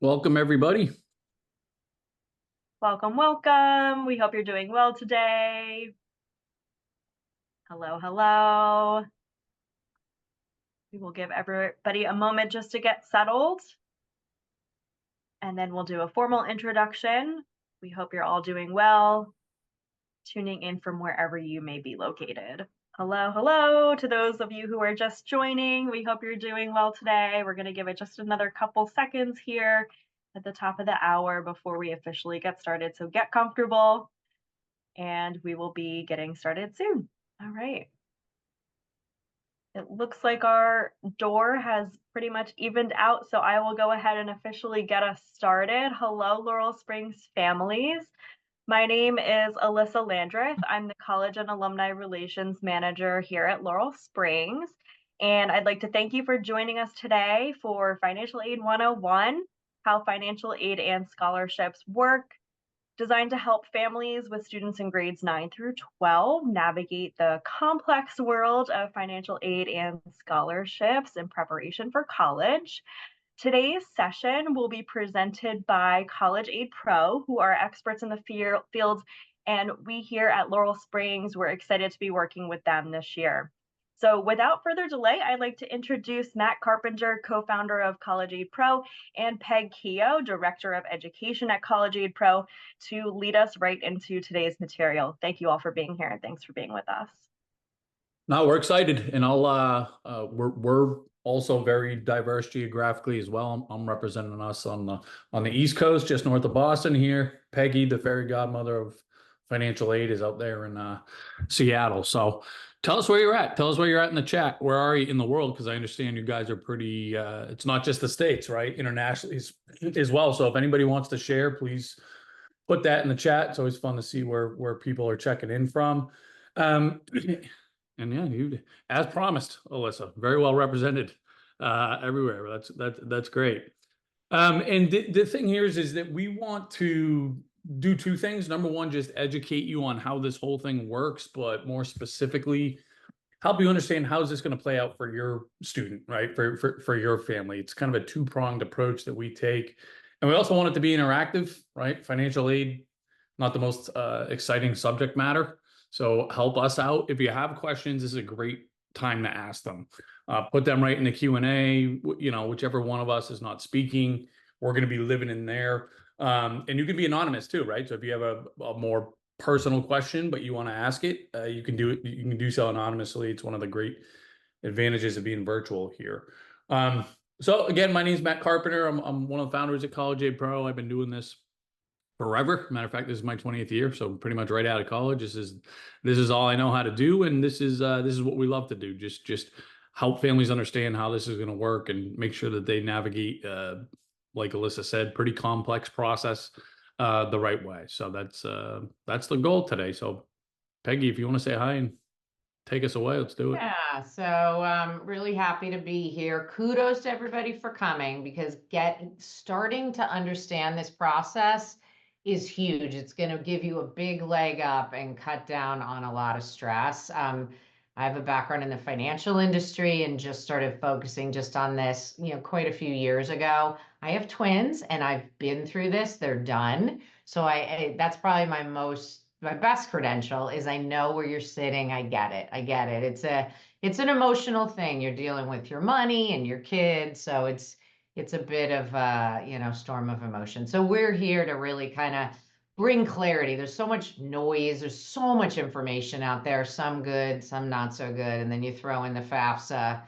Welcome, everybody. Welcome, welcome. We hope you're doing well today. Hello, hello. We will give everybody a moment just to get settled, and then we'll do a formal introduction. We hope you're all doing well, tuning in from wherever you may be located. Hello, hello to those of you who are just joining. We hope you're doing well today. We're going to give it just another couple seconds here at the top of the hour before we officially get started. So get comfortable, and we will be getting started soon. All right. It looks like our door has pretty much evened out, so I will go ahead and officially get us started. Hello, Laurel Springs families. My name is Alyssa Landreth. I'm the College and Alumni Relations Manager here at Laurel Springs. And I'd like to thank you for joining us today for Financial Aid 101, how financial aid and scholarships work, designed to help families with students in grades 9 through 12 navigate the complex world of financial aid and scholarships in preparation for college. Today's session will be presented by College Aid Pro, who are experts in the field, and we here at Laurel Springs, we're excited to be working with them this year. So without further delay, I'd like to introduce Matt Carpenter, co-founder of College Aid Pro, and Peg Keogh, Director of Education at College Aid Pro, to lead us right into today's material. Thank you all for being here, and thanks for being with us. No, we're excited, and we're also very diverse geographically as well. I'm representing us on the East Coast, just north of Boston here. Peggy, the fairy godmother of financial aid, is out there in Seattle. So tell us where you're at. Tell us where you're at in the chat. Where are you in the world? Because I understand you guys are pretty, it's not just the States, right? Internationally as well. So if anybody wants to share, please put that in the chat. It's always fun to see where people are checking in from. And yeah, you, as promised, Alyssa, very well represented everywhere. That's great. And the thing here is that we want to do two things. Number one, just educate you on how this whole thing works, but more specifically, help you understand how is this going to play out for your student, right? For your family. It's kind of a two-pronged approach that we take. And we also want it to be interactive, right? Financial aid, not the most exciting subject matter. So help us out. If you have questions, this is a great time to ask them. Put them right in the Q&A, whichever one of us is not speaking, we're going to be living in there. And you can be anonymous too, right? So if you have a more personal question, but you want to ask it, you can do it. You can do so anonymously. It's one of the great advantages of being virtual here. So again, my name is Matt Carpenter. I'm one of the founders at College Aid Pro. I've been doing this forever. Matter of fact, this is my 20th year, so pretty much right out of college. This is all I know how to do, and this is what we love to do. Just help families understand how this is going to work and make sure that they navigate, like Alyssa said, pretty complex process the right way. So that's the goal today. So Peggy, if you want to say hi and take us away, let's do it. Yeah, so I'm really happy to be here. Kudos to everybody for coming, because starting to understand this process is huge. It's going to give you a big leg up and cut down on a lot of stress. I have a background in the financial industry and just started focusing just on this, quite a few years ago. I have twins and I've been through this. They're done. So that's probably my best credential is I know where you're sitting. I get it. It's an emotional thing. You're dealing with your money and your kids. So it's a bit of a, storm of emotion. So we're here to really kind of bring clarity. There's so much noise. There's so much information out there, some good, some not so good. And then you throw in the FAFSA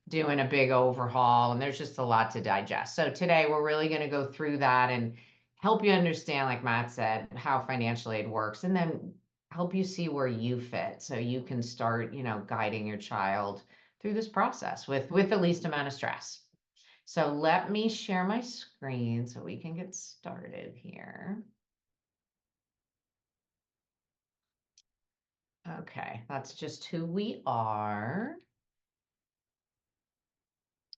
doing a big overhaul, and there's just a lot to digest. So today we're really going to go through that and help you understand, like Matt said, how financial aid works, and then help you see where you fit so you can start, guiding your child through this process with the least amount of stress. So let me share my screen so we can get started here. Okay, that's just who we are.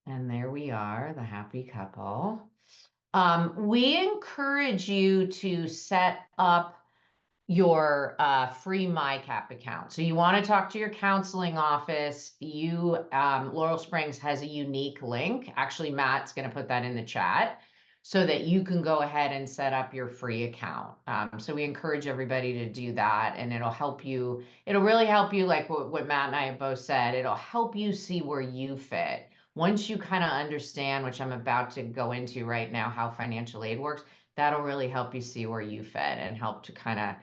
And there we are, the happy couple. We encourage you to set up your free MyCap account. So you want to talk to your counseling office. Laurel Springs has a unique link. Actually, Matt's going to put that in the chat. so that you can go ahead and set up your free account. So we encourage everybody to do that, and it'll help you. It'll really help you, like what Matt and I have both said, it'll help you see where you fit. Once you kind of understand, which I'm about to go into right now, how financial aid works, that'll really help you see where you fit and help to kind of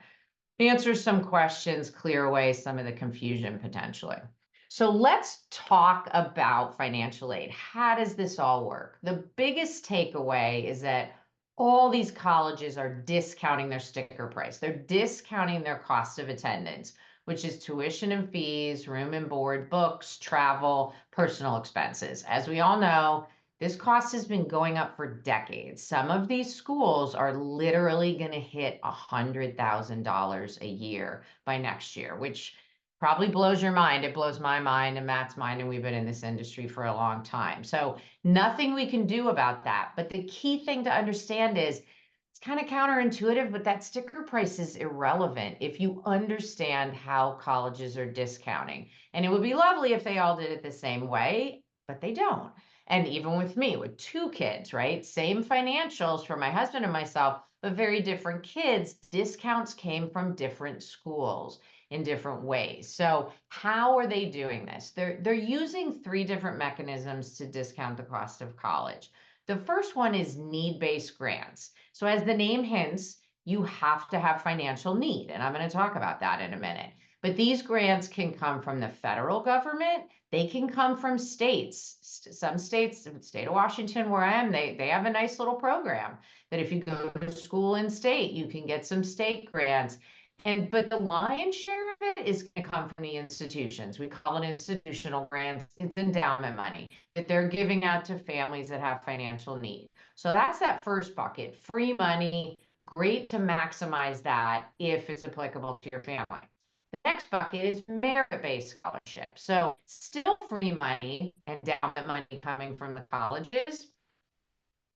answer some questions, clear away some of the confusion potentially. So let's talk about financial aid. How does this all work? The biggest takeaway is that all these colleges are discounting their sticker price. They're discounting their cost of attendance, which is tuition and fees, room and board, books, travel, personal expenses. As we all know, this cost has been going up for decades. Some of these schools are literally going to hit $100,000 a year by next year, which probably blows your mind. It blows my mind and Matt's mind, and we've been in this industry for a long time. So nothing we can do about that. But the key thing to understand is it's kind of counterintuitive, but that sticker price is irrelevant if you understand how colleges are discounting. And it would be lovely if they all did it the same way, but they don't. And even with me, with 2 kids, right? Same financials for my husband and myself, but very different kids. Discounts came from different schools in different ways. So how are they doing this? They're using 3 different mechanisms to discount the cost of college. The first one is need-based grants. So as the name hints, you have to have financial need. And I'm going to talk about that in a minute. But these grants can come from the federal government. They can come from states. Some states, the state of Washington, where I am, they have a nice little program that if you go to school in state, you can get some state grants. But the lion's share of it is going to come from the institutions. We call it institutional grants. It's endowment money that they're giving out to families that have financial need. So that's that first bucket, free money. Great to maximize that if it's applicable to your family. The next bucket is merit-based scholarship. So still free money, endowment money coming from the colleges,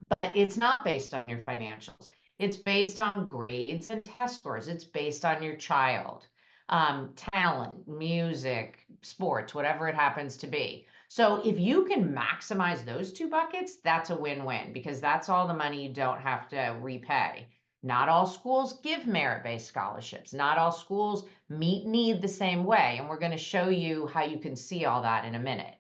but it's not based on your financials. It's based on grades and test scores. It's based on your child, talent, music, sports, whatever it happens to be. So if you can maximize those 2 buckets, that's a win-win, because that's all the money you don't have to repay. Not all schools give merit-based scholarships. Not all schools meet need the same way. And we're going to show you how you can see all that in a minute.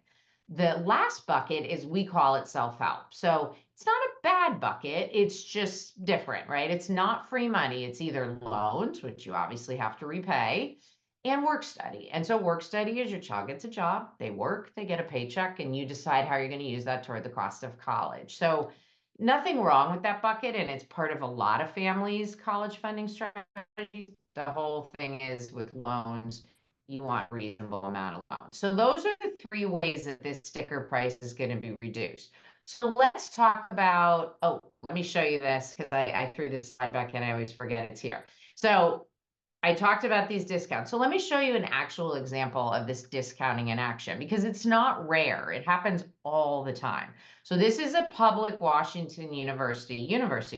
The last bucket is, we call it self-help. So it's not a bad bucket. It's just different, right? It's not free money. It's either loans, which you obviously have to repay, and work study. And so work study is your child gets a job, they work, they get a paycheck, and you decide how you're going to use that toward the cost of college. So nothing wrong with that bucket, and it's part of a lot of families' college funding strategies. The whole thing is with loans, you want a reasonable amount of loans. So those are the 3 ways that this sticker price is going to be reduced. So let's talk about, oh, let me show you this, because I threw this slide back in, I always forget it's here. So I talked about these discounts. So let me show you an actual example of this discounting in action, because it's not rare. It happens all the time. So this is a public Washington University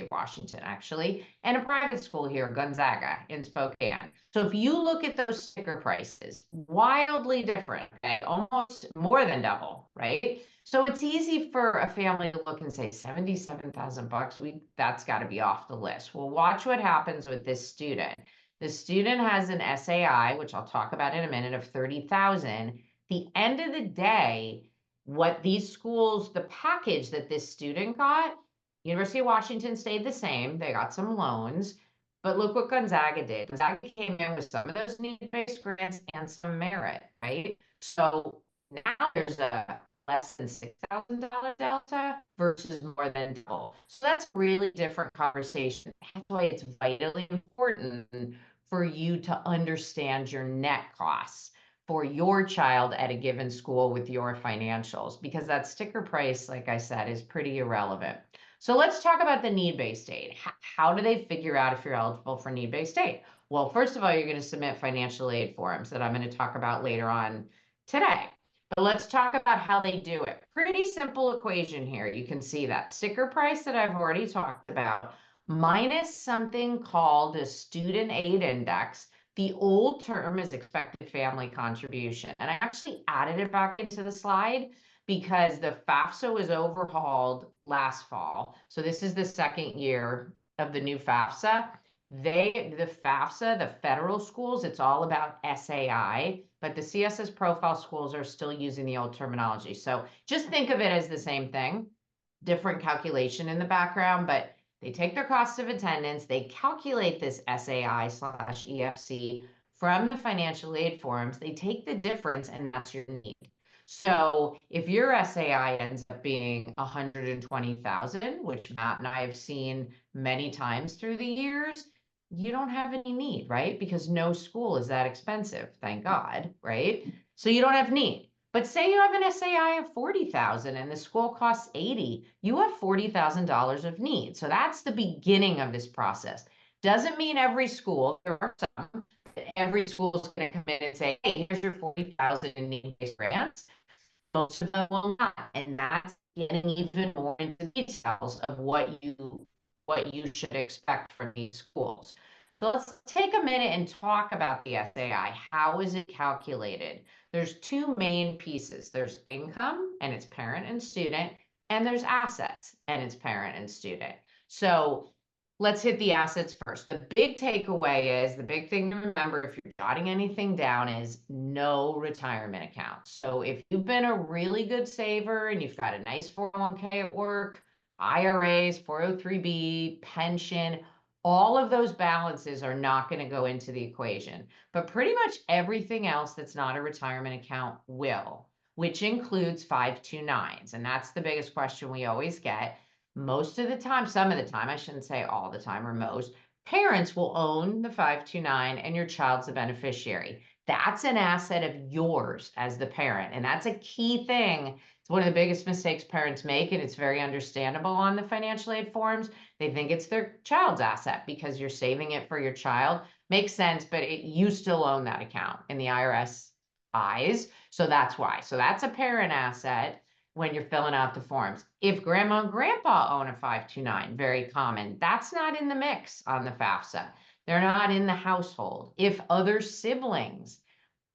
of Washington, actually, and a private school here, Gonzaga in Spokane. So if you look at those sticker prices, wildly different, okay? Almost more than double, right? So it's easy for a family to look and say, 77,000 bucks, that's got to be off the list. Well, watch what happens with this student. The student has an SAI, which I'll talk about in a minute, of 30,000. The end of the day, what these schools, the package that this student got, University of Washington stayed the same. They got some loans, but look what Gonzaga did. Gonzaga came in with some of those need-based grants and some merit, right? So now there's a less than $6,000 delta versus more than double. So that's a really different conversation. That's why it's vitally important for you to understand your net costs for your child at a given school with your financials, because that sticker price, like I said, is pretty irrelevant. So let's talk about the need-based aid. How do they figure out if you're eligible for need-based aid? Well, first of all, you're going to submit financial aid forms that I'm going to talk about later on today. But let's talk about how they do it. Pretty simple equation here. You can see that sticker price that I've already talked about, minus something called a student aid index. The old term is expected family contribution. And I actually added it back into the slide because the FAFSA was overhauled last fall. So this is the second year of the new FAFSA. The FAFSA, the federal schools, it's all about SAI, but the CSS profile schools are still using the old terminology. So just think of it as the same thing, different calculation in the background, but they take their cost of attendance, they calculate this SAI/EFC from the financial aid forms, they take the difference, and that's your need. So if your SAI ends up being 120,000, which Matt and I have seen many times through the years, you don't have any need, right? Because no school is that expensive, thank God, right? So you don't have need. But say you have an SAI of 40,000 and the school costs 80, you have $40,000 of need. So that's the beginning of this process. Doesn't mean every school, there are some, every school is going to come in and say, hey, here's your 40,000 in need-based grants. Most of them will not, and that's getting even more into details of what you should expect from these schools. So let's take a minute and talk about the SAI. How is it calculated? There's two main pieces. There's income, and it's parent and student, and there's assets, and it's parent and student. So let's hit the assets first. The big takeaway is, the big thing to remember if you're jotting anything down, is no retirement accounts. So if you've been a really good saver and you've got a nice 401k at work, IRAs, 403b, pension, all of those balances are not going to go into the equation. But pretty much everything else that's not a retirement account will, which includes 529s. And that's the biggest question we always get. Most of the time, some of the time, I shouldn't say all the time or most, parents will own the 529 and your child's the beneficiary. That's an asset of yours as the parent. And that's a key thing. It's one of the biggest mistakes parents make, and it's very understandable on the financial aid forms. They think it's their child's asset because you're saving it for your child. Makes sense, but you still own that account in the IRS eyes. So that's why. So that's a parent asset when you're filling out the forms. If grandma and grandpa own a 529, very common, that's not in the mix on the FAFSA. They're not in the household. If other siblings,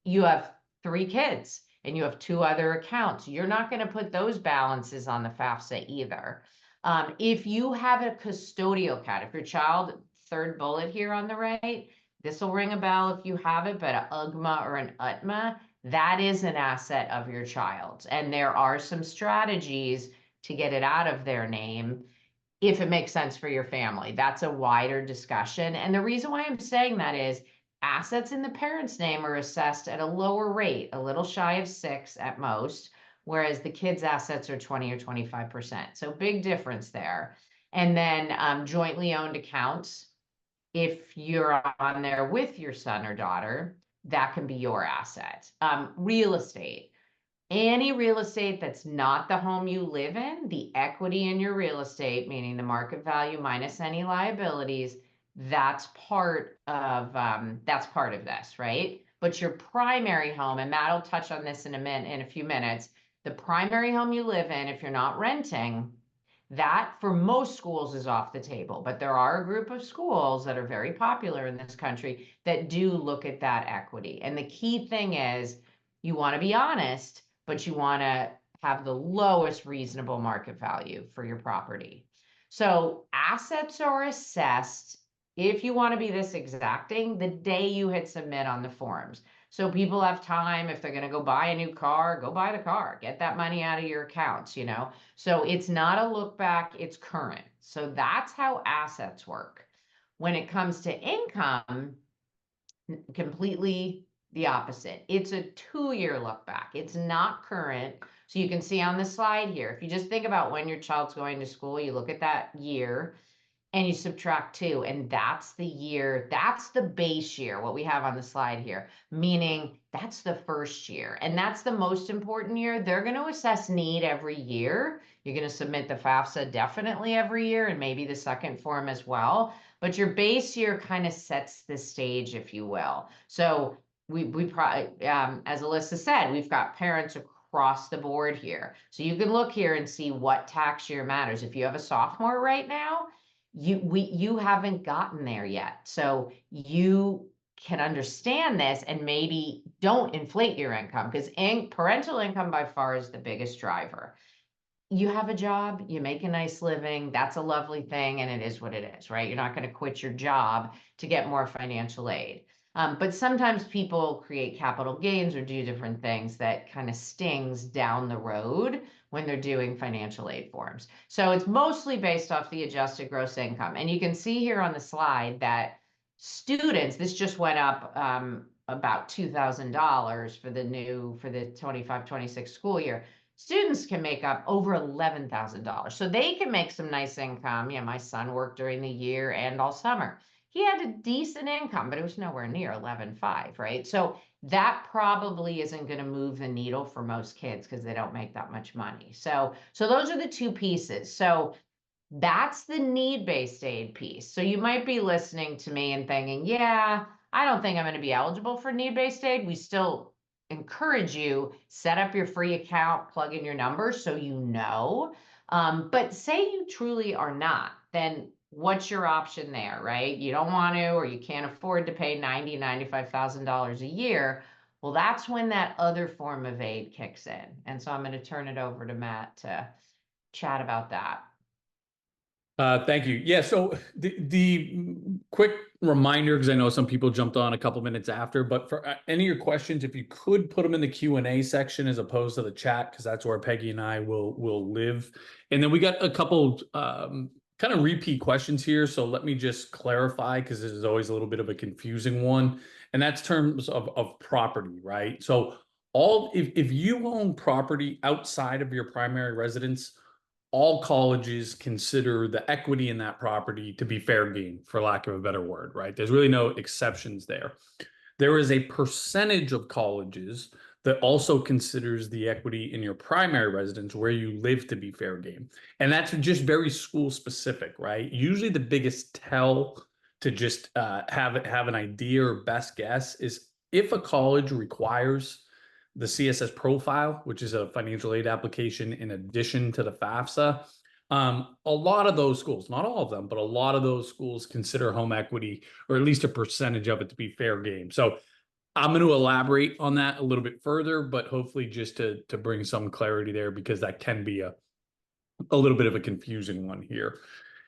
you have 3 kids and you have 2 other accounts, you're not going to put those balances on the FAFSA either. If you have a custodial account, if your child, third bullet here on the right, this will ring a bell if you have it, but an UGMA or an UTMA, that is an asset of your child. And there are some strategies to get it out of their name if it makes sense for your family. That's a wider discussion. And the reason why I'm saying that is assets in the parent's name are assessed at a lower rate, a little shy of 6 at most, whereas the kids' assets are 20 or 25%. So big difference there. And then jointly owned accounts, if you're on there with your son or daughter, that can be your asset. Real estate. Any real estate that's not the home you live in, the equity in your real estate, meaning the market value minus any liabilities, that's part of this, right? But your primary home, and Matt will touch on this in a few minutes, the primary home you live in, if you're not renting, that for most schools is off the table. But there are a group of schools that are very popular in this country that do look at that equity. And the key thing is, you want to be honest, but you want to have the lowest reasonable market value for your property. So assets are assessed, if you want to be this exacting, the day you hit submit on the forms. So people have time, if they're going to go buy a new car, go buy the car, get that money out of your accounts, you know. So it's not a look back, it's current. So that's how assets work. When it comes to income, completely the opposite. It's a 2-year look back. It's not current. So you can see on the slide here, if you just think about when your child's going to school, you look at that year and you subtract 2, and that's the year, that's the base year, what we have on the slide here, meaning that's the first year. And that's the most important year. They're going to assess need every year. You're going to submit the FAFSA definitely every year, and maybe the second form as well. But your base year kind of sets the stage, if you will. So we probably, as Alyssa said, we've got parents across the board here. So you can look here and see what tax year matters. If you have a sophomore right now, you haven't gotten there yet. So you can understand this and maybe don't inflate your income, because parental income by far is the biggest driver. You have a job, you make a nice living, that's a lovely thing, and it is what it is, right? You're not going to quit your job to get more financial aid. But sometimes people create capital gains or do different things that kind of stings down the road when they're doing financial aid forms. So it's mostly based off the adjusted gross income. And you can see here on the slide that students, this just went up about $2,000 for the 25-26 school year. Students can make up over $11,000. So they can make some nice income. Yeah, my son worked during the year and all summer. He had a decent income, but it was nowhere near 11.5, right? So that probably isn't going to move the needle for most kids because they don't make that much money. So those are the two pieces. So that's the need-based aid piece. So you might be listening to me and thinking, yeah, I don't think I'm going to be eligible for need-based aid. We still encourage you, set up your free account, plug in your numbers so you know. But say you truly are not, then what's your option there, right? You don't want to, or you can't afford to pay $90,000, $95,000 a year. Well, that's when that other form of aid kicks in. And so I'm going to turn it over to Matt to chat about that. Thank you. Yeah, so the quick reminder, because I know some people jumped on a couple minutes after, but for any of your questions, if you could put them in the Q&A section as opposed to the chat, because that's where Peggy and I will live. And then we got a couple kind of repeat questions here, so let me just clarify, because this is always a little bit of a confusing one, and that's terms of property, right? So if you own property outside of your primary residence, all colleges consider the equity in that property to be fair game, for lack of a better word, right? There's really no exceptions there. There is a percentage of colleges that also considers the equity in your primary residence where you live to be fair game. And that's just very school specific, right? Usually the biggest tell to just have an idea or best guess is if a college requires the CSS profile, which is a financial aid application in addition to the FAFSA. A lot of those schools, not all of them, but a lot of those schools consider home equity, or at least a percentage of it, to be fair game. So I'm going to elaborate on that a little bit further, but hopefully just to bring some clarity there, because that can be a little bit of a confusing one here.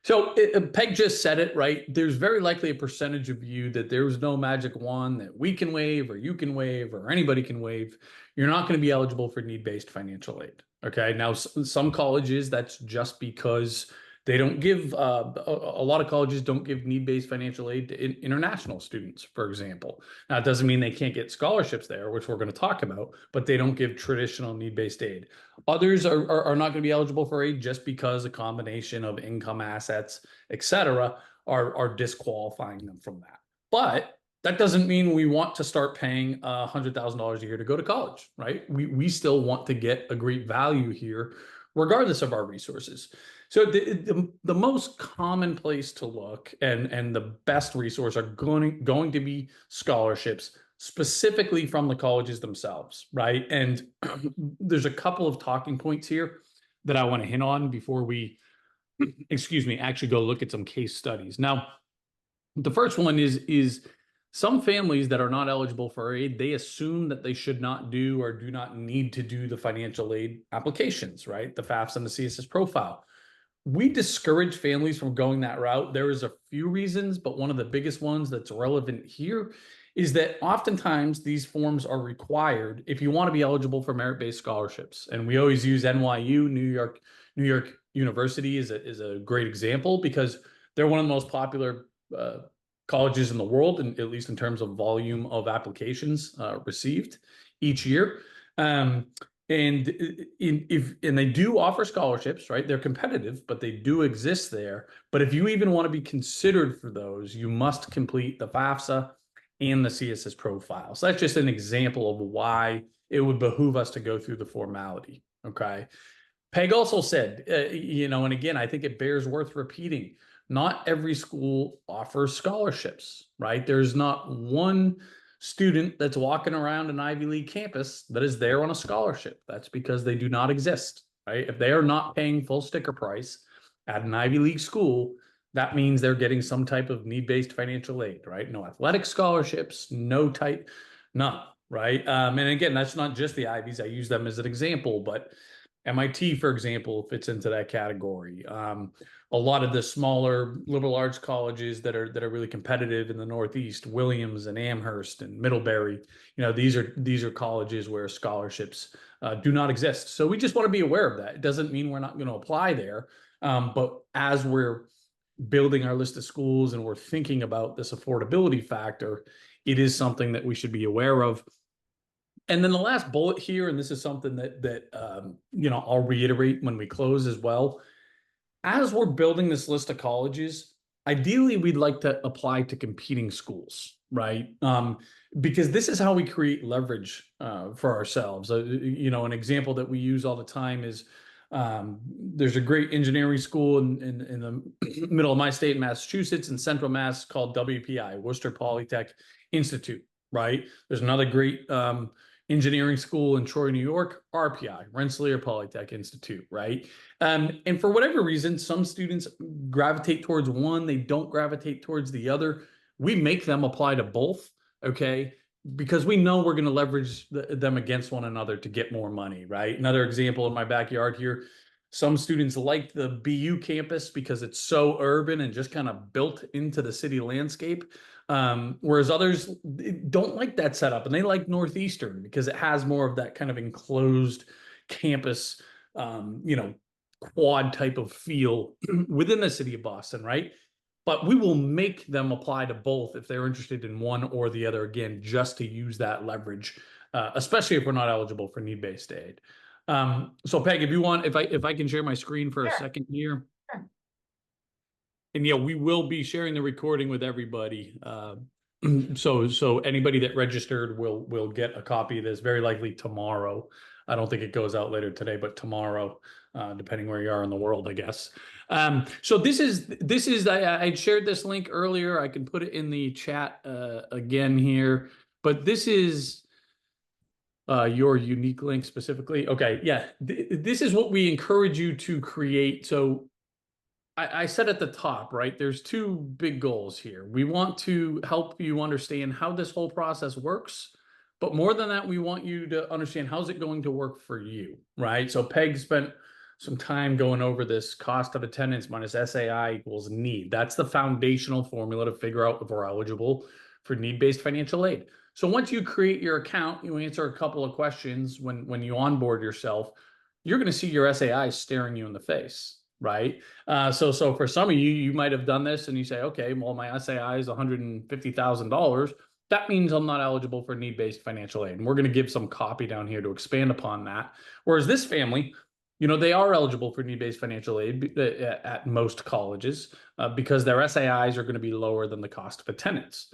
So Peg just said it, right? There's very likely a percentage of you that there's no magic wand that we can wave or you can wave or anybody can wave. You're not going to be eligible for need-based financial aid. Okay. Now, some colleges, that's just because they don't give, a lot of colleges don't give need-based financial aid to international students, for example. Now, it doesn't mean they can't get scholarships there, which we're going to talk about, but they don't give traditional need-based aid. Others are not going to be eligible for aid just because a combination of income, assets, et cetera, are disqualifying them from that. But that doesn't mean we want to start paying $100,000 a year to go to college, right? We still want to get a great value here, regardless of our resources. So the most common place to look and the best resource are going to be scholarships, specifically from the colleges themselves, right? And there's a couple of talking points here that I want to hit on before we, excuse me, actually go look at some case studies. Now, the first one is some families that are not eligible for aid, they assume that they should not do or do not need to do the financial aid applications, right? The FAFSA and the CSS profile. We discourage families from going that route. There is a few reasons, but one of the biggest ones that's relevant here is that oftentimes these forms are required if you want to be eligible for merit-based scholarships. And we always use NYU, New York University is a great example, because they're one of the most popular colleges in the world, and at least in terms of volume of applications received each year. And they do offer scholarships, right? They're competitive, but they do exist there. But if you even want to be considered for those, you must complete the FAFSA and the CSS profile. So that's just an example of why it would behoove us to go through the formality. Okay. Peg also said, and again, I think it bears worth repeating, not every school offers scholarships, right? There's not one student that's walking around an Ivy League campus that is there on a scholarship. That's because they do not exist, right? If they are not paying full sticker price at an Ivy League school, that means they're getting some type of need-based financial aid, right? No athletic scholarships, none, right? And again, that's not just the Ivies. I use them as an example, but MIT, for example, fits into that category. A lot of the smaller liberal arts colleges that are really competitive in the Northeast, Williams and Amherst and Middlebury, these are colleges where scholarships do not exist. So we just want to be aware of that. It doesn't mean we're not going to apply there, but as we're building our list of schools and we're thinking about this affordability factor, it is something that we should be aware of. And then the last bullet here, and this is something that I'll reiterate when we close as well. As we're building this list of colleges, ideally we'd like to apply to competing schools, right? Because this is how we create leverage for ourselves. An example that we use all the time is there's a great engineering school in the middle of my state, Massachusetts, in Central Mass, called WPI, Worcester Polytech Institute, right? There's another great engineering school in Troy, New York, RPI, Rensselaer Polytech Institute, right? And for whatever reason, some students gravitate towards one, they don't gravitate towards the other. We make them apply to both, okay? Because we know we're going to leverage them against one another to get more money, right? Another example in my backyard here, some students like the BU campus because it's so urban and just kind of built into the city landscape. Whereas others don't like that setup, and they like Northeastern because it has more of that kind of enclosed campus, quad type of feel within the city of Boston, right? But we will make them apply to both if they're interested in one or the other, again, just to use that leverage, especially if we're not eligible for need-based aid. So Peg, if I can share my screen for a second here. Sure. And yeah, we will be sharing the recording with everybody. So anybody that registered will get a copy of this very likely tomorrow. I don't think it goes out later today, but tomorrow, depending where you are in the world, I guess. So this is I shared this link earlier. I can put it in the chat again here, but this is your unique link specifically. Okay, yeah, this is what we encourage you to create. So I said at the top, right, there's two big goals here. We want to help you understand how this whole process works, but more than that, we want you to understand how's it going to work for you, right? So Peg spent some time going over this cost of attendance minus SAI equals need. That's the foundational formula to figure out if we're eligible for need-based financial aid. So once you create your account, you answer a couple of questions when you onboard yourself, you're going to see your SAI staring you in the face, right? So for some of you, you might have done this and you say, okay, well, my SAI is $150,000. That means I'm not eligible for need-based financial aid. And we're going to give some copy down here to expand upon that. Whereas this family, they are eligible for need-based financial aid at most colleges because their SAIs are going to be lower than the cost of attendance.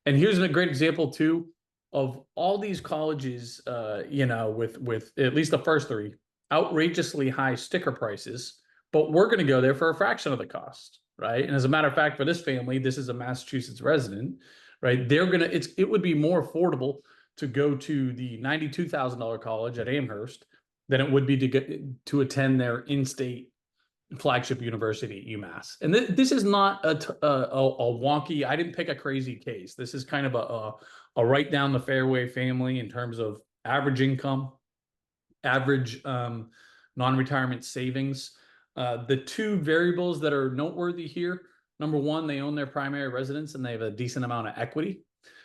And here's a great example too of all these colleges, with at least the first three, outrageously high sticker prices, but we're going to go there for a fraction of the cost, right? And as a matter of fact, for this family, this is a Massachusetts resident, right? It would be more affordable to go to the $92,000 college at Amherst than it would be to attend their in-state flagship university at UMass. And this is not a wonky, I didn't pick a crazy case. This is kind of a right down the fairway family in terms of average income, average non-retirement savings. The two variables that are noteworthy here, number one, they own their primary residence and they have a decent amount of equity.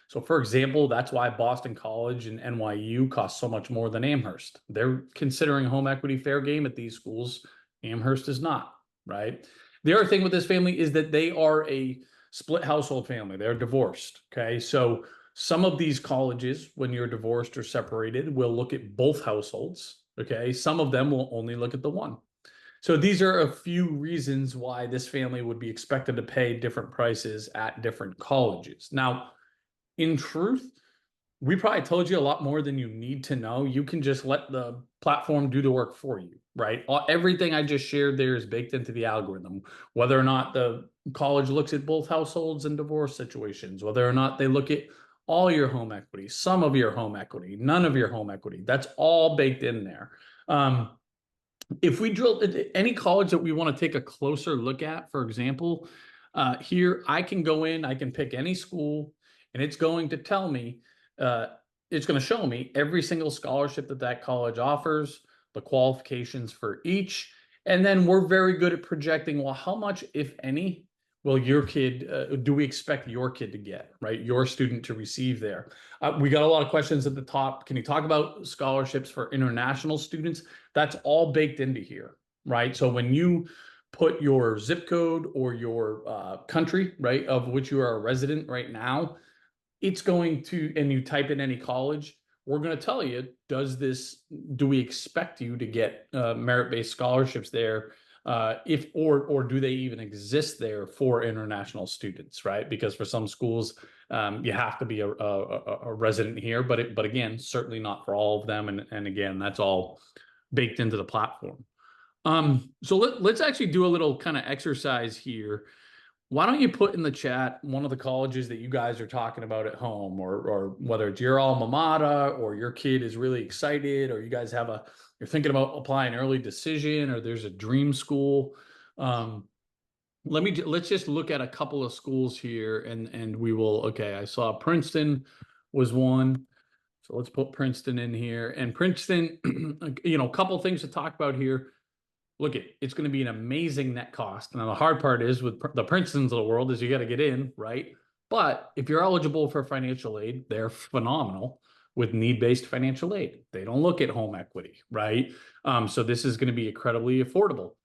So for example, that's why Boston College and NYU cost so much more than Amherst. They're considering home equity fair game at these schools. Amherst is not, right? The other thing with this family is that they are a split household family. They're divorced, okay? So some of these colleges, when you're divorced or separated, will look at both households, okay? Some of them will only look at the one. So these are a few reasons why this family would be expected to pay different prices at different colleges. Now, in truth, we probably told you a lot more than you need to know. You can just let the platform do the work for you, right? Everything I just shared there is baked into the algorithm. Whether or not the college looks at both households and divorce situations, whether or not they look at all your home equity, some of your home equity, none of your home equity, that's all baked in there. if we drill any college that we want to take a closer look at, for example, here I can go in, I can pick any school, and it's going to tell me, it's going to show me every single scholarship that that college offers, the qualifications for each, and then we're very good at projecting, well, how much, if any, will your kid, do we expect your kid to get, right? Your student to receive there. We got a lot of questions at the top. Can you talk about scholarships for international students? That's all baked into here, right? So when you put your zip code or your country, right, of which you are a resident right now, it's going to, and you type in any college, we're going to tell you, do we expect you to get merit-based scholarships there? If or do they even exist there for international students, right? Because for some schools, you have to be a resident here, but again, certainly not for all of them. And again, that's all baked into the platform. So let's actually do a little kind of exercise here. Why don't you put in the chat one of the colleges that you guys are talking about at home, or whether it's your alma mater or your kid is really excited, or you guys you're thinking about applying early decision, or there's a dream school. Let's just look at a couple of schools here, and we will. Okay, I saw Princeton was one. So let's put Princeton in here. And Princeton, a couple things to talk about here. Look, it's going to be an amazing net cost. Now, the hard part is with the Princetons of the world is you got to get in, right? But if you're eligible for financial aid, they're phenomenal with need-based financial aid. They don't look at home equity, right? So this is going to be incredibly affordable.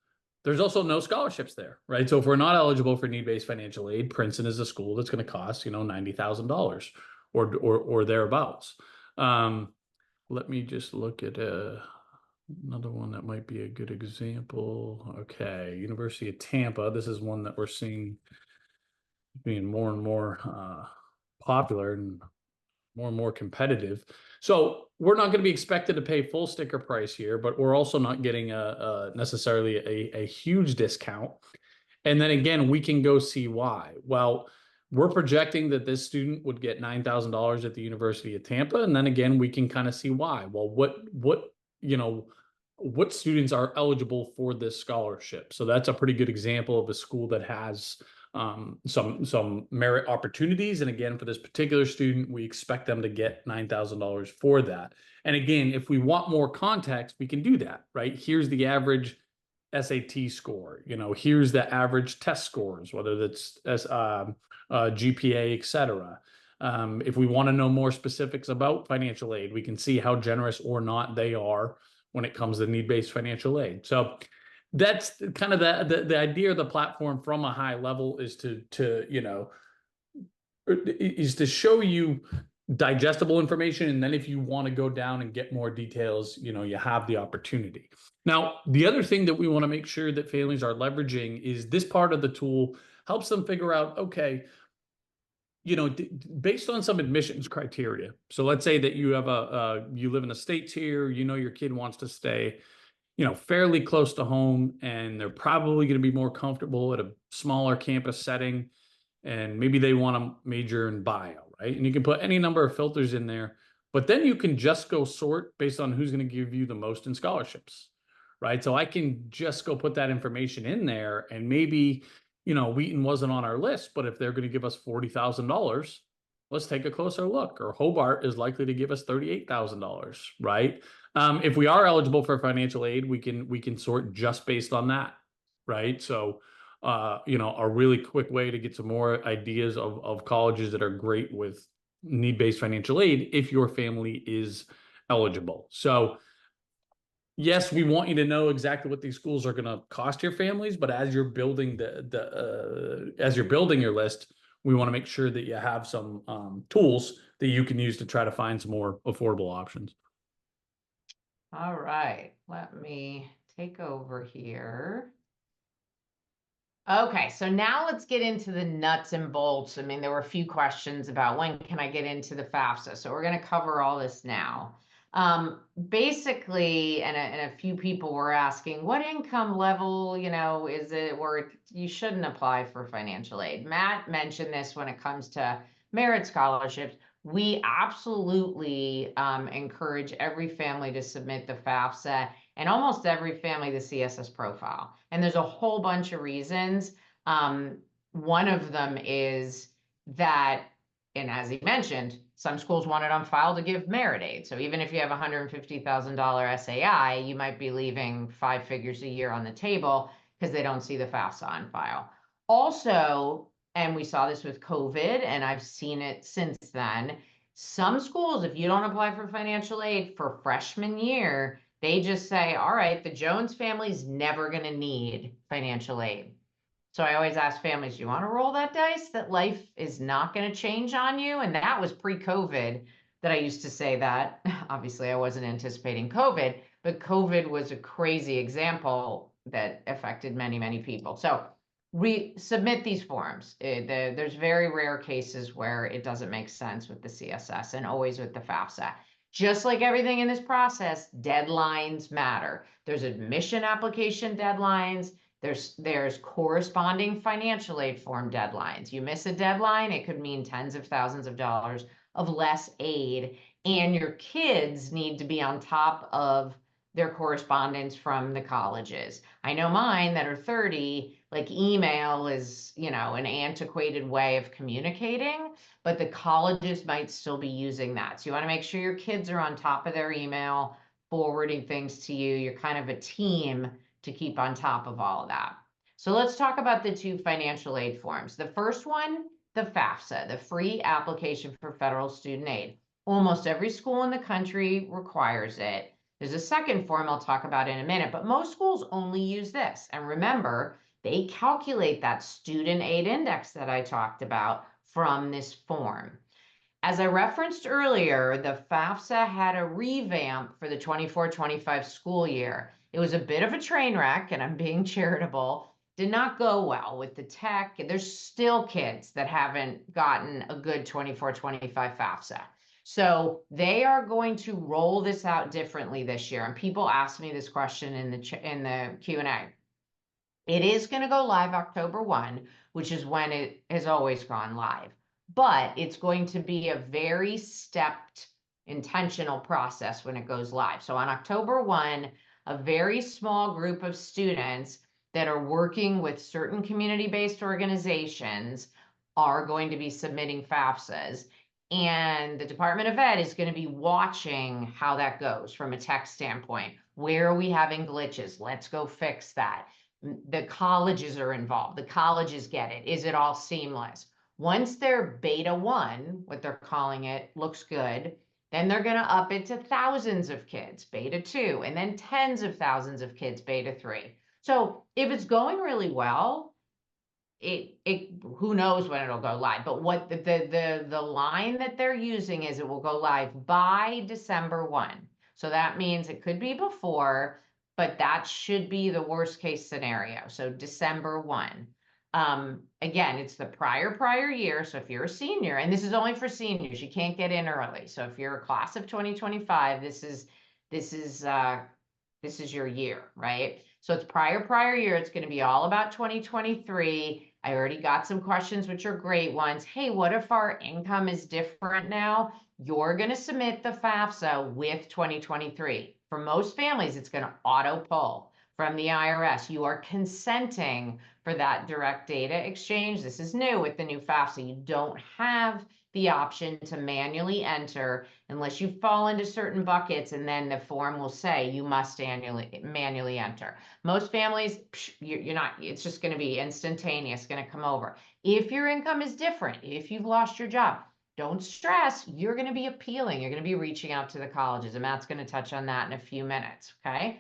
There's also no scholarships there, right? So if we're not eligible for need-based financial aid, Princeton is a school that's going to cost, $90,000 or thereabouts. Let me just look at another one that might be a good example. Okay, University of Tampa. This is one that we're seeing being more and more popular and more competitive. So we're not going to be expected to pay full sticker price here, but we're also not getting necessarily a huge discount. And then again, we can go see why. Well, we're projecting that this student would get $9,000 at the University of Tampa. And then again, we can kind of see why. Well, what students are eligible for this scholarship? So that's a pretty good example of a school that has some merit opportunities. And again, for this particular student, we expect them to get $9,000 for that. And again, if we want more context, we can do that, right? Here's the average SAT score, here's the average test scores, whether that's GPA, et cetera. If we want to know more specifics about financial aid, we can see how generous or not they are when it comes to need-based financial aid. So that's kind of the idea of the platform from a high level is to show you digestible information. And then if you want to go down and get more details, you have the opportunity. Now, the other thing that we want to make sure that families are leveraging is this part of the tool helps them figure out, okay, based on some admissions criteria. So let's say that you have you live in the States here, your kid wants to stay, fairly close to home, and they're probably going to be more comfortable at a smaller campus setting. And maybe they want to major in bio, right? And you can put any number of filters in there, but then you can just go sort based on who's going to give you the most in scholarships, right? So I can just go put that information in there, and maybe, Wheaton wasn't on our list, but if they're going to give us $40,000, let's take a closer look. Or Hobart is likely to give us $38,000, right? If we are eligible for financial aid, we can sort just based on that, right? So, a really quick way to get some more ideas of colleges that are great with need-based financial aid if your family is eligible. So yes, we want you to know exactly what these schools are going to cost your families, but as you're building as you're building your list, we want to make sure that you have some tools that you can use to try to find some more affordable options. All right, let me take over here. Okay, so now let's get into the nuts and bolts. I mean, there were a few questions about when can I get into the FAFSA? So we're going to cover all this now. Basically, and a few people were asking, what income level, is it where you shouldn't apply for financial aid? Matt mentioned this when it comes to merit scholarships. we absolutely encourage every family to submit the FAFSA and almost every family the CSS profile. And there's a whole bunch of reasons. One of them is that, and as he mentioned, some schools want it on file to give merit aid. So even if you have $150,000 SAI, you might be leaving 5 figures a year on the table because they don't see the FAFSA on file. Also, and we saw this with COVID, and I've seen it since then, some schools, if you don't apply for financial aid for freshman year, they just say, all right, the Jones family's never going to need financial aid. So I always ask families, you want to roll that dice that life is not going to change on you? And that was pre-COVID that I used to say that. Obviously, I wasn't anticipating COVID, but COVID was a crazy example that affected many, many people. So submit these forms. There's very rare cases where it doesn't make sense with the CSS and always with the FAFSA. Just like everything in this process, deadlines matter. There's admission application deadlines. There's corresponding financial aid form deadlines. You miss a deadline, it could mean tens of thousands of dollars of less aid. And your kids need to be on top of their correspondence from the colleges. I know mine that are 30, like email is, an antiquated way of communicating, but the colleges might still be using that. So you want to make sure your kids are on top of their email, forwarding things to you. You're kind of a team to keep on top of all of that. So let's talk about the 2 financial aid forms. The first one, the FAFSA, the free application for federal student aid. Almost every school in the country requires it. There's a second form I'll talk about in a minute, but most schools only use this. And remember, they calculate that student aid index that I talked about from this form. As I referenced earlier, the FAFSA had a revamp for the 24-25 school year. It was a bit of a train wreck, and I'm being charitable. Did not go well with the tech. There's still kids that haven't gotten a good 24-25 FAFSA. So they are going to roll this out differently this year. And people ask me this question in the Q&A. It is going to go live October 1, which is when it has always gone live. But it's going to be a very stepped, intentional process when it goes live. So on October 1, a very small group of students that are working with certain community-based organizations are going to be submitting FAFSAs. And the Department of Ed is going to be watching how that goes from a tech standpoint. Where are we having glitches? Let's go fix that. The colleges are involved. The colleges get it. Is it all seamless? Once they're beta 1, what they're calling it, looks good, then they're going to up it to thousands of kids, beta 2, and then tens of thousands of kids, beta 3. So if it's going really well, who knows when it'll go live, but what the line that they're using is it will go live by December 1. So that means it could be before, but that should be the worst case scenario. So December 1. Again, it's the prior year. So if you're a senior, and this is only for seniors, you can't get in early. So if you're a class of 2025, this is your year, right? So it's prior year. It's going to be all about 2023. I already got some questions, which are great ones. Hey, what if our income is different now? You're going to submit the FAFSA with 2023. For most families, it's going to auto pull from the IRS. You are consenting for that direct data exchange. This is new with the new FAFSA. You don't have the option to manually enter unless you fall into certain buckets, and then the form will say you must manually enter. Most families, you're not, it's just going to be instantaneous, going to come over. If your income is different, if you've lost your job, don't stress. You're going to be appealing. You're going to be reaching out to the colleges, and Matt's going to touch on that in a few minutes, okay?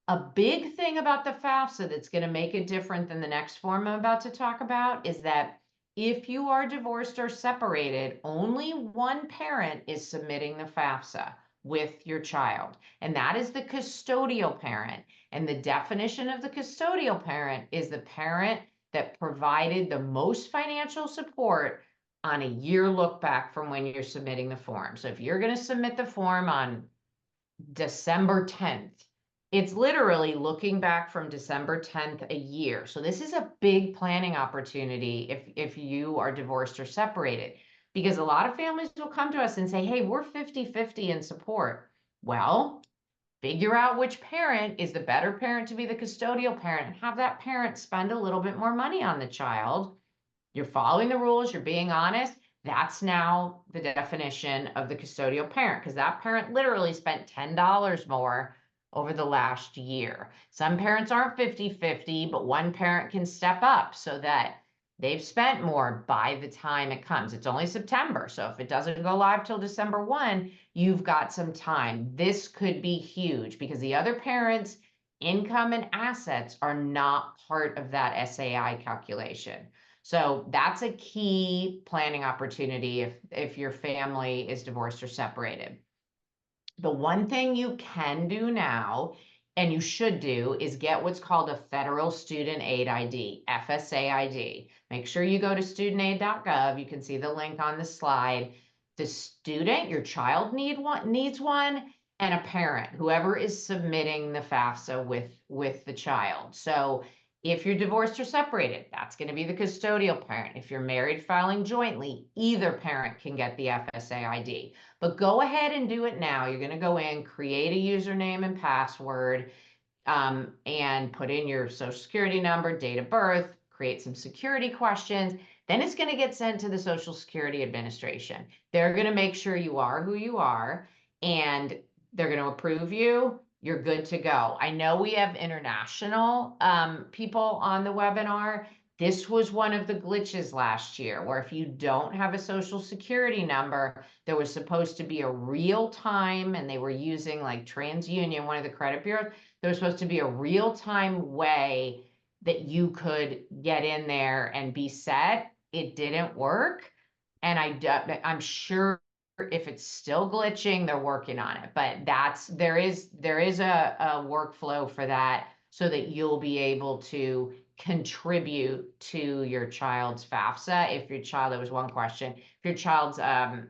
A big thing about the FAFSA that's going to make it different than the next form I'm about to talk about is that if you are divorced or separated, only one parent is submitting the FAFSA with your child, and that is the custodial parent. And the definition of the custodial parent is the parent that provided the most financial support on a year look back from when you're submitting the form. So if you're going to submit the form on December 10th, it's literally looking back from December 10th a year. So this is a big planning opportunity if you are divorced or separated. because a lot of families will come to us and say, hey, we're 50-50 in support. Well, figure out which parent is the better parent to be the custodial parent and have that parent spend a little bit more money on the child. You're following the rules, you're being honest. That's now the definition of the custodial parent, because that parent literally spent $10 more over the last year. Some parents aren't 50-50, but one parent can step up so that they've spent more by the time it comes. It's only September, so if it doesn't go live till December 1, you've got some time. This could be huge because the other parent's income and assets are not part of that SAI calculation. So that's a key planning opportunity if your family is divorced or separated. The one thing you can do now, and you should do, is get what's called a Federal Student Aid ID, FSA ID. Make sure you go to studentaid.gov. You can see the link on the slide. The student, your child needs one, and a parent, whoever is submitting the FAFSA with the child. So if you're divorced or separated, that's going to be the custodial parent. If you're married filing jointly, either parent can get the FSA ID. But go ahead and do it now. You're going to go in, create a username and password, and put in your social security number, date of birth, create some security questions. Then it's going to get sent to the Social Security Administration. They're going to make sure you are who you are, and they're going to approve you. You're good to go. I know we have international people on the webinar. This was one of the glitches last year, where if you don't have a social security number, there was supposed to be a real time, and they were using like TransUnion, one of the credit bureaus. There was supposed to be a real time way that you could get in there and be set. It didn't work. And I'm sure if it's still glitching, they're working on it, but there is a workflow for that so that you'll be able to contribute to your child's FAFSA. If your child, there was one question, if your child's a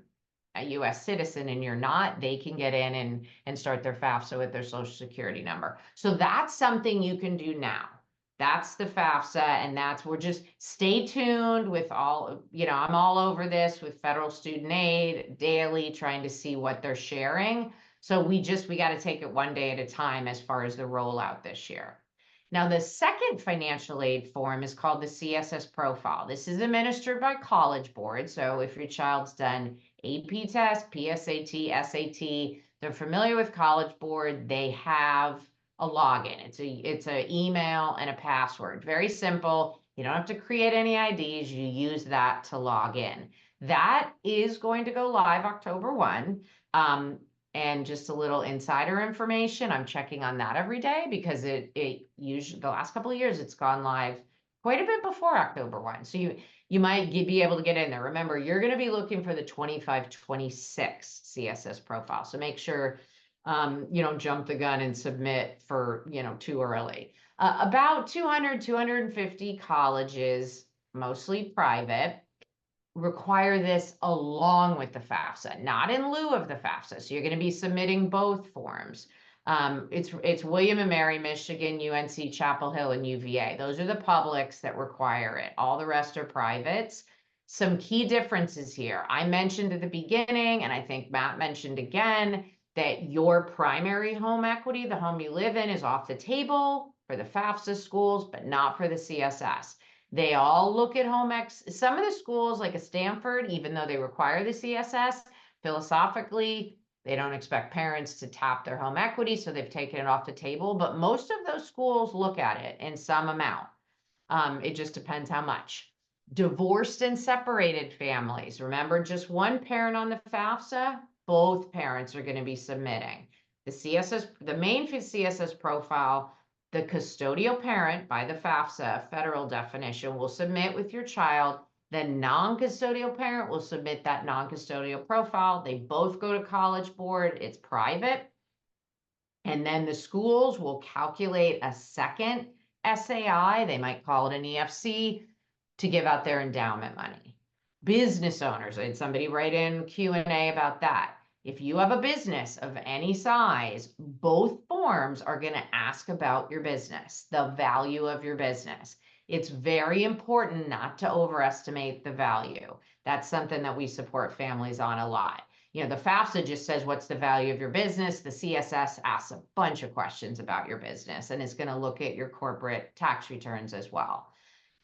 US citizen and you're not, they can get in and start their FAFSA with their social security number. So that's something you can do now. That's the FAFSA, and we're just stay tuned with all, I'm all over this with Federal Student Aid daily, trying to see what they're sharing. So we got to take it one day at a time as far as the rollout this year. Now, the second financial aid form is called the CSS profile. This is administered by College Board. So if your child's done AP test, PSAT, SAT, they're familiar with College Board, they have a login. It's a email and a password. Very simple. You don't have to create any IDs. You use that to log in. That is going to go live October 1. And just a little insider information, I'm checking on that every day because it usually, the last couple of years, it's gone live quite a bit before October 1. So you might be able to get in there. Remember, you're going to be looking for the 25-26 CSS profile. So make sure you don't jump the gun and submit for, too early. About 250 colleges, mostly private, require this along with the FAFSA, not in lieu of the FAFSA. So you're going to be submitting both forms. It's William and Mary, Michigan, UNC, Chapel Hill, and UVA. Those are the publics that require it. All the rest are privates. Some key differences here. I mentioned at the beginning, and I think Matt mentioned again, that your primary home equity, the home you live in, is off the table for the FAFSA schools, but not for the CSS. They all look at some of the schools, like a Stanford, even though they require the CSS, philosophically, they don't expect parents to tap their home equity, so they've taken it off the table. But most of those schools look at it in some amount. It just depends how much. Divorced and separated families. Remember, just one parent on the FAFSA, both parents are going to be submitting. The main CSS profile, the custodial parent by the FAFSA federal definition will submit with your child. The non-custodial parent will submit that non-custodial profile. They both go to College Board. It's private. And then the schools will calculate a second SAI. They might call it an EFC to give out their endowment money. Business owners, I had somebody write in Q&A about that. If you have a business of any size, both forms are going to ask about your business, the value of your business. It's very important not to overestimate the value. That's something that we support families on a lot. You know, the FAFSA just says, what's the value of your business? The CSS asks a bunch of questions about your business, and it's going to look at your corporate tax returns as well.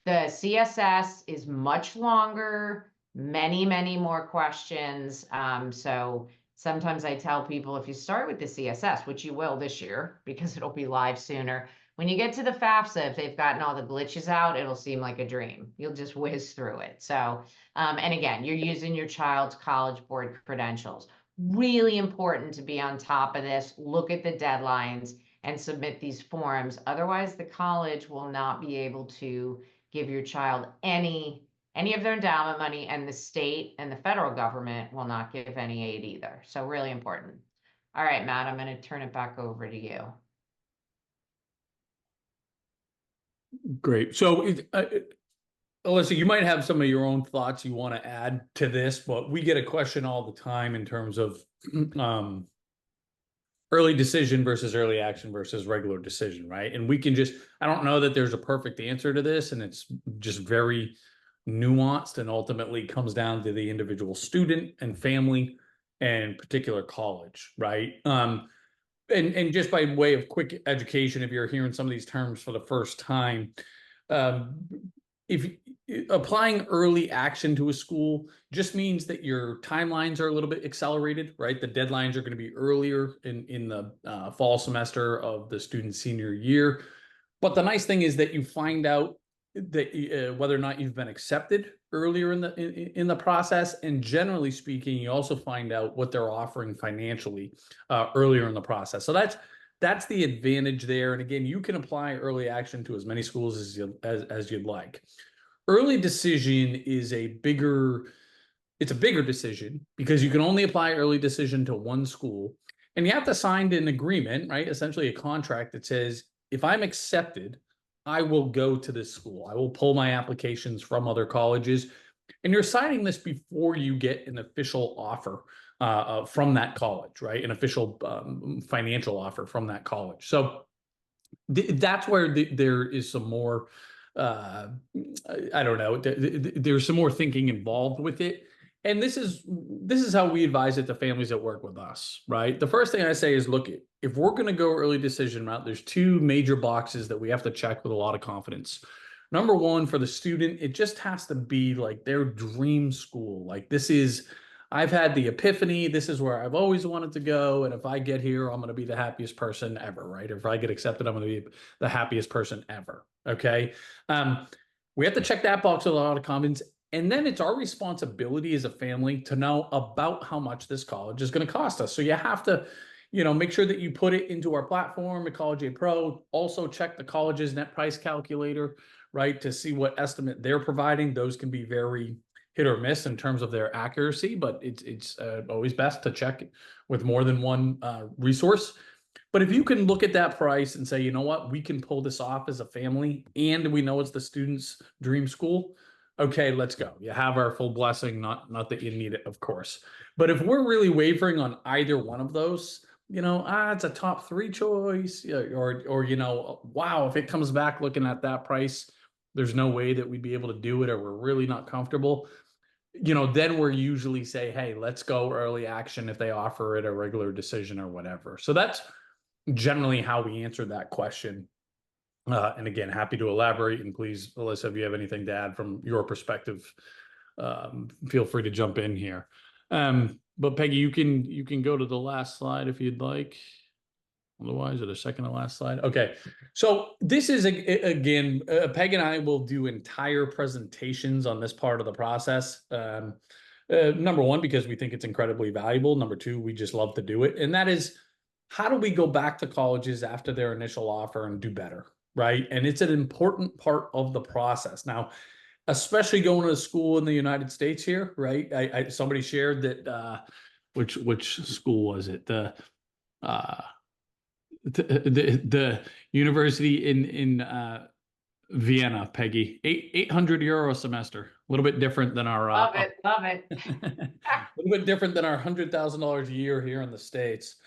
The CSS is much longer, many more questions. So sometimes I tell people, if you start with the CSS, which you will this year because it'll be live sooner, when you get to the FAFSA, if they've gotten all the glitches out, it'll seem like a dream. You'll just whiz through it. So, and again, you're using your child's college board credentials. Really important to be on top of this. Look at the deadlines and submit these forms. Otherwise, the college will not be able to give your child any of their endowment money, and the state and the federal government will not give any aid either. So really important. All right, Matt, I'm going to turn it back over to you. Great. So, Alyssa, you might have some of your own thoughts you want to add to this, but we get a question all the time in terms of early decision versus early action versus regular decision, right? And we can just, I don't know that there's a perfect answer to this, and it's just very nuanced and ultimately comes down to the individual student and family and particular college, right? And just by way of quick education, if you're hearing some of these terms for the first time, if applying early action to a school just means that your timelines are a little bit accelerated, right? The deadlines are going to be earlier in the fall semester of the student's senior year. But the nice thing is that you find out that whether or not you've been accepted earlier in the process, and generally speaking, you also find out what they're offering financially earlier in the process. So that's the advantage there. And again, you can apply early action to as many schools as you'd like. Early decision is it's a bigger decision because you can only apply early decision to one school, and you have to sign an agreement, right? Essentially a contract that says, if I'm accepted, I will go to this school. I will pull my applications from other colleges. And you're signing this before you get an official offer from that college, right? An official financial offer from that college. So that's where there is some more, I don't know, there's some more thinking involved with it. And this is how we advise it to families that work with us, right? The first thing I say is, look, if we're going to go early decision route, there's two major boxes that we have to check with a lot of confidence. Number one, for the student, it just has to be like their dream school. Like, I've had the epiphany. This is where I've always wanted to go. And if I get here, I'm going to be the happiest person ever, right? If I get accepted, I'm going to be the happiest person ever. Okay. We have to check that box with a lot of confidence. And then it's our responsibility as a family to know about how much this college is going to cost us. So you have to, make sure that you put it into our platform at College A Pro. Also check the college's net price calculator, right, to see what estimate they're providing. Those can be very hit or miss in terms of their accuracy, but it's always best to check with more than one resource. But if you can look at that price and say, you know what, we can pull this off as a family, and we know it's the student's dream school, okay, let's go. You have our full blessing, not that you need it, of course. But if we're really wavering on either one of those, it's a top 3 choice, or wow, if it comes back looking at that price, there's no way that we'd be able to do it, or we're really not comfortable, then we're usually say, hey, let's go early action if they offer it a regular decision or whatever. So that's generally how we answer that question. And again, happy to elaborate. And please, Alyssa, if you have anything to add from your perspective, feel free to jump in here. But Peggy, you can go to the last slide if you'd like. Otherwise, or the second to last slide. Okay. So this is, again, Peg and I will do entire presentations on this part of the process. Number one, because we think it's incredibly valuable. Number two, we just love to do it. And that is, how do we go back to colleges after their initial offer and do better, right? And it's an important part of the process. Now, especially going to school in the United States here, right? Somebody shared that, which school was it? The university in Vienna, Peggy, 800 euro a semester, a little bit different than our love it. a little bit different than our $100,000 a year here in the States.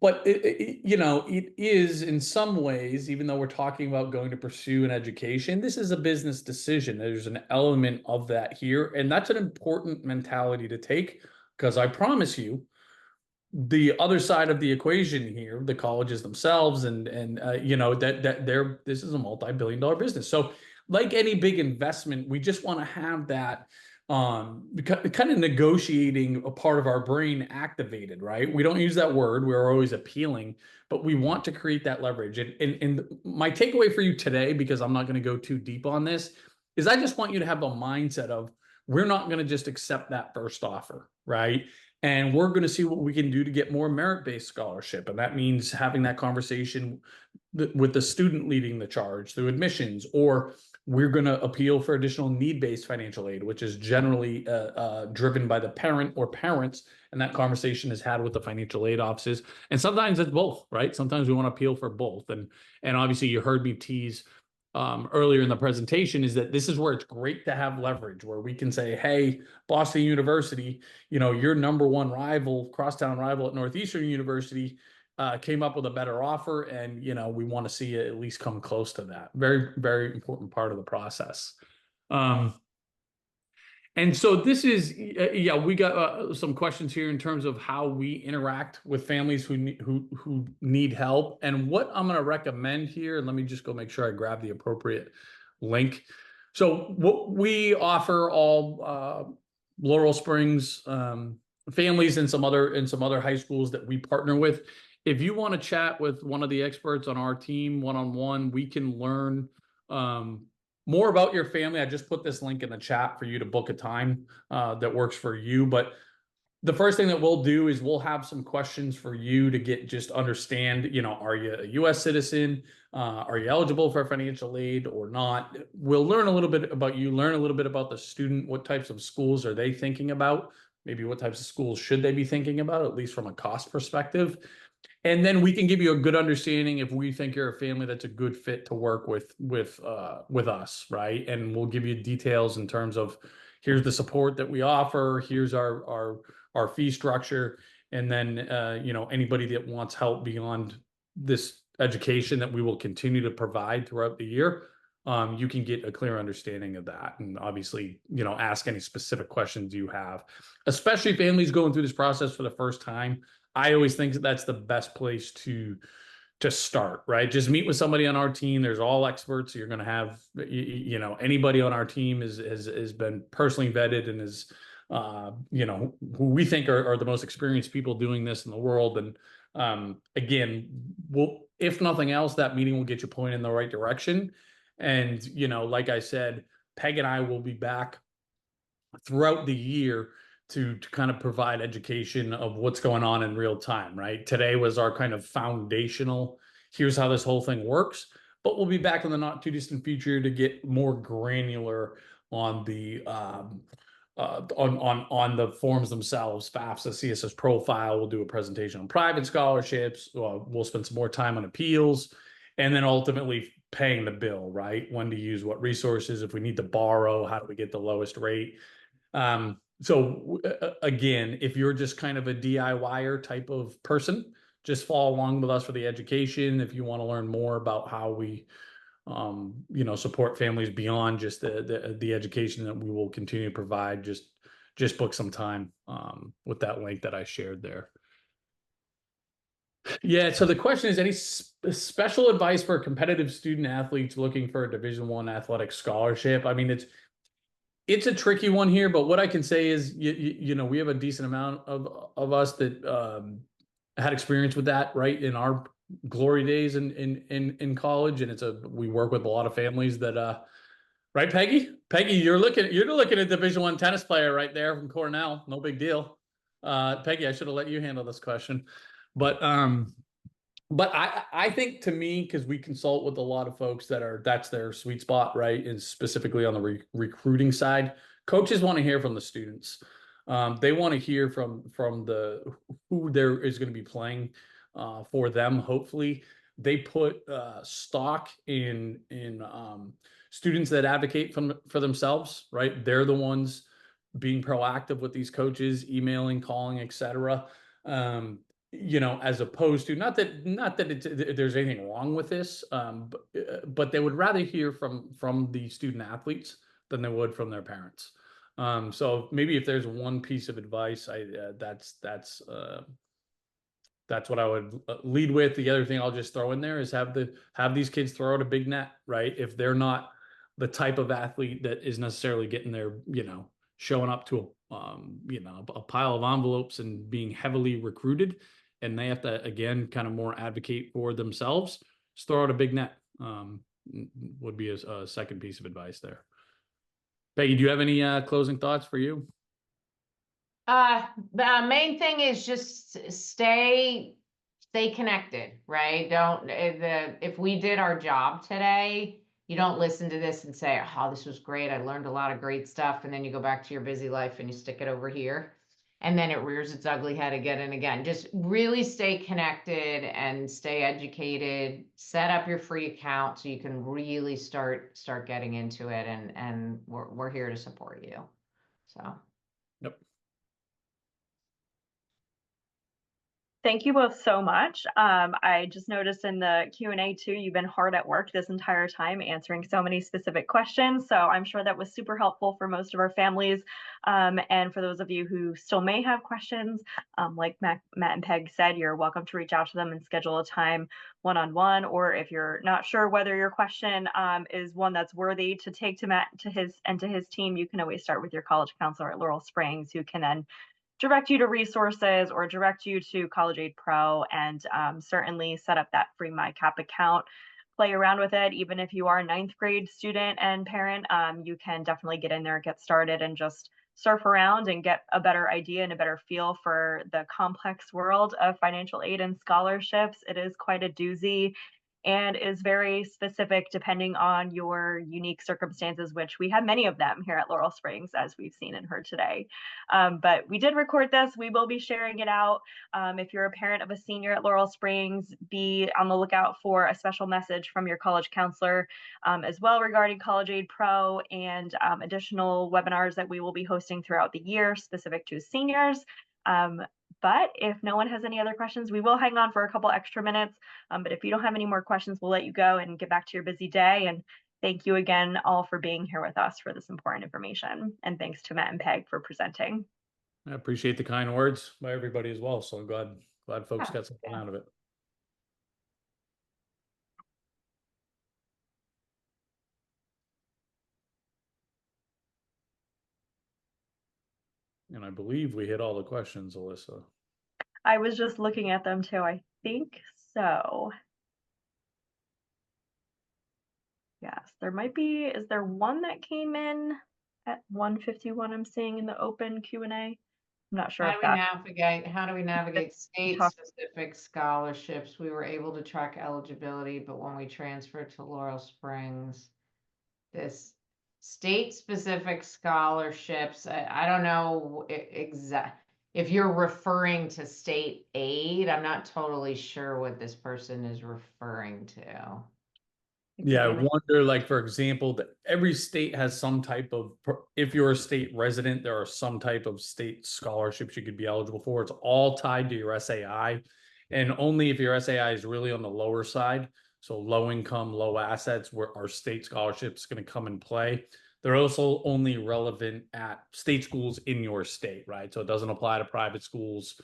but it is in some ways, even though we're talking about going to pursue an education, this is a business decision. There's an element of that here, and that's an important mentality to take, because I promise you, the other side of the equation here, the colleges themselves, and that this is a multi-billion-dollar business. So, like any big investment, we just want to have that kind of negotiating a part of our brain activated, right? We don't use that word. We're always appealing, but we want to create that leverage. And my takeaway for you today, because I'm not going to go too deep on this, is I just want you to have the mindset of, we're not going to just accept that first offer, right? And we're going to see what we can do to get more merit-based scholarship. And that means having that conversation with the student leading the charge through admissions, or we're going to appeal for additional need-based financial aid, which is generally driven by the parent or parents. And that conversation is had with the financial aid offices. And sometimes it's both, right? Sometimes we want to appeal for both. And obviously you heard me tease earlier in the presentation, is that this is where it's great to have leverage, where we can say, hey, Boston University, your number one rival, crosstown rival at Northeastern University, came up with a better offer, and we want to see it at least come close to that. Very, very important part of the process. And so this is, we got some questions here in terms of how we interact with families who need help. And what I'm going to recommend here, and let me just go make sure I grab the appropriate link. So what we offer all Laurel Springs families and some other high schools that we partner with. If you want to chat with one of the experts on our team one-on-one, we can learn more about your family. I just put this link in the chat for you to book a time that works for you. But the first thing that we'll do is we'll have some questions for you to just understand, are you a U.S. citizen? Are you eligible for financial aid or not? We'll learn a little bit about you, learn a little bit about the student. What types of schools are they thinking about? Maybe what types of schools should they be thinking about, at least from a cost perspective? And then we can give you a good understanding if we think you're a family that's a good fit to work with us, right? And we'll give you details in terms of, here's the support that we offer, here's our fee structure, and then anybody that wants help beyond this education that we will continue to provide throughout the year, you can get a clear understanding of that, and obviously ask any specific questions you have, especially families going through this process for the first time. I always think that's the best place to start, right? Just meet with somebody on our team. There's all experts. You're going to have, anybody on our team has been personally vetted and is, who we think are the most experienced people doing this in the world. And again, if nothing else, that meeting will get you pointed in the right direction. And, like I said, Peg and I will be back throughout the year to kind of provide education of what's going on in real time, right? Today was our kind of foundational, here's how this whole thing works, but we'll be back in the not too distant future to get more granular on the on the forms themselves, FAFSA, CSS profile. We'll do a presentation on private scholarships. We'll spend some more time on appeals, and then ultimately paying the bill, right? When to use what resources, if we need to borrow, how do we get the lowest rate? So again, if you're just kind of a DIYer type of person, just follow along with us for the education. If you want to learn more about how we, support families beyond just the education that we will continue to provide, just book some time with that link that I shared there. Yeah. So the question is, any special advice for competitive student athletes looking for a Division I athletic scholarship? I mean, it's a tricky one here, but what I can say is, we have a decent amount of us that had experience with that, right, in our glory days in college, and we work with a lot of families that, right, Peggy? Peggy, you're looking at Division I tennis player right there from Cornell. No big deal. Peggy, I should have let you handle this question, but I think, to me, because we consult with a lot of folks that's their sweet spot, right? And specifically on the recruiting side, coaches want to hear from the students. They want to hear from who there is going to be playing for them. Hopefully, they put stock in students that advocate for themselves, right? They're the ones being proactive with these coaches, emailing, calling, etc. you know, as opposed to, not that there's anything wrong with this, but they would rather hear from the student athletes than they would from their parents. So maybe if there's one piece of advice, that's what I would lead with. The other thing I'll just throw in there is have these kids throw out a big net, right? If they're not the type of athlete that is necessarily getting their, you know, showing up to you know, a pile of envelopes and being heavily recruited, and they have to again kind of more advocate for themselves, just throw out a big net. Would be a second piece of advice there. Peggy, do you have any closing thoughts for you? The main thing is just stay connected, right? Don't, if we did our job today, you don't listen to this and say, oh, this was great. I learned a lot of great stuff. And then you go back to your busy life and you stick it over here. And then it rears its ugly head again and again. Just really stay connected and stay educated. Set up your free account so you can really start getting into it. And we're here to support you. So. Yep. Thank you both so much. I just noticed in the Q&A too, you've been hard at work this entire time answering so many specific questions. So I'm sure that was super helpful for most of our families. And for those of you who still may have questions, like Matt and Peg said, you're welcome to reach out to them and schedule a time one-on-one, or if you're not sure whether your question is one that's worthy to take to Matt to his team, you can always start with your college counselor at Laurel Springs, who can then direct you to resources or direct you to College Aid Pro, and certainly set up that free MyCap account. Play around with it. Even if you are a 9th grade student and parent, you can definitely get in there, get started, and just surf around and get a better idea and a better feel for the complex world of financial aid and scholarships. It is quite a doozy and is very specific depending on your unique circumstances, which we have many of them here at Laurel Springs, as we've seen and heard today. But we did record this. We will be sharing it out. If you're a parent of a senior at Laurel Springs, be on the lookout for a special message from your college counselor as well regarding College Aid Pro and additional webinars that we will be hosting throughout the year specific to seniors. But if no one has any other questions, we will hang on for a couple extra minutes. But if you don't have any more questions, we'll let you go and get back to your busy day. And thank you again all for being here with us for this important information. And thanks to Matt and Peg for presenting. I appreciate the kind words by everybody as well. So I'm glad folks got something out of it. And I believe we hit all the questions, Alyssa. I was just looking at them too. I think so. Yes, there might be. Is there one that came in at 1:51? I'm seeing in the open Q&A. I'm not sure if that's How do we navigate state-specific scholarships? We were able to track eligibility, but when we transferred to Laurel Springs, this state-specific scholarships, I don't know exact. If you're referring to state aid, I'm not totally sure what this person is referring to. Yeah, I wonder, like, for example, that every state has some type of, if you're a state resident, there are some type of state scholarships you could be eligible for. It's all tied to your SAI, and only if your SAI is really on the lower side, so low income, low assets, where our state scholarships going to come in play. They're also only relevant at state schools in your state, right? So it doesn't apply to private schools.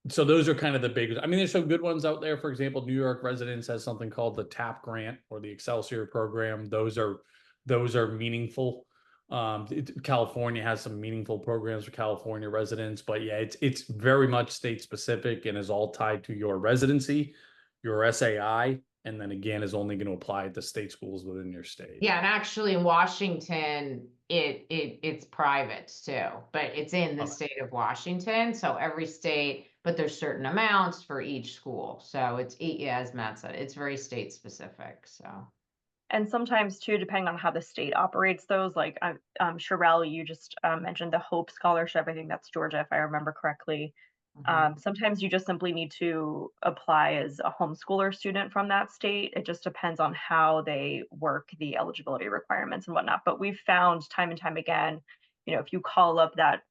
So those are kind of the big, I mean, there's some good ones out there. For example, New York Residence has something called the TAP grant or the Excelsior program. Those are meaningful. California has some meaningful programs for California residents, but yeah, it's very much state specific and is all tied to your residency, your SAI, and then again is only going to apply to state schools within your state. Yeah, and actually in Washington, it's private too, but it's in the state of Washington. So every state, but there's certain amounts for each school. So it's, yeah, as Matt said, it's very state specific. So. And sometimes too, depending on how the state operates those, like Sherelle, you just mentioned the Hope Scholarship. I think that's Georgia, if I remember correctly. Sometimes you just simply need to apply as a homeschooler student from that state. It just depends on how they work the eligibility requirements and whatnot. But we've found time and time again, you know, if you call up that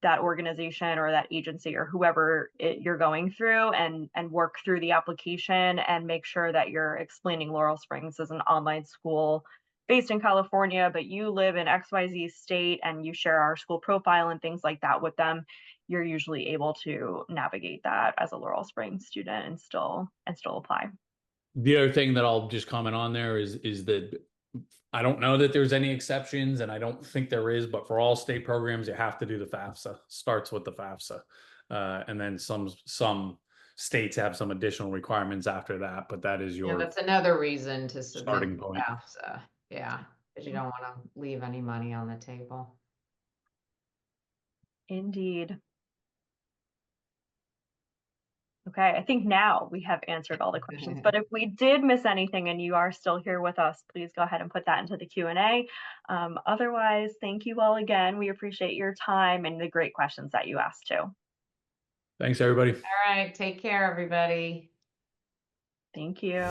that organization or that agency or whoever you're going through, and work through the application and make sure that you're explaining Laurel Springs as an online school based in California, but you live in XYZ state and you share our school profile and things like that with them. You're usually able to navigate that as a Laurel Springs student and still apply. The other thing that I'll just comment on there is that I don't know that there's any exceptions, and I don't think there is, but for all state programs, you have to do the FAFSA. Starts with the FAFSA. And then some states have some additional requirements after that, but that is Yeah, your that's another reason to starting submit point. FAFSA. Yeah, because you don't want to leave any money on the table. Indeed. Okay, I think now we have answered all the questions, but if we did miss anything and you are still here with us, please go ahead and put that into the Q&A. Otherwise, thank you all again. We appreciate your time and the great questions that you asked too. Thanks, everybody. All right, take care, everybody. Thank you.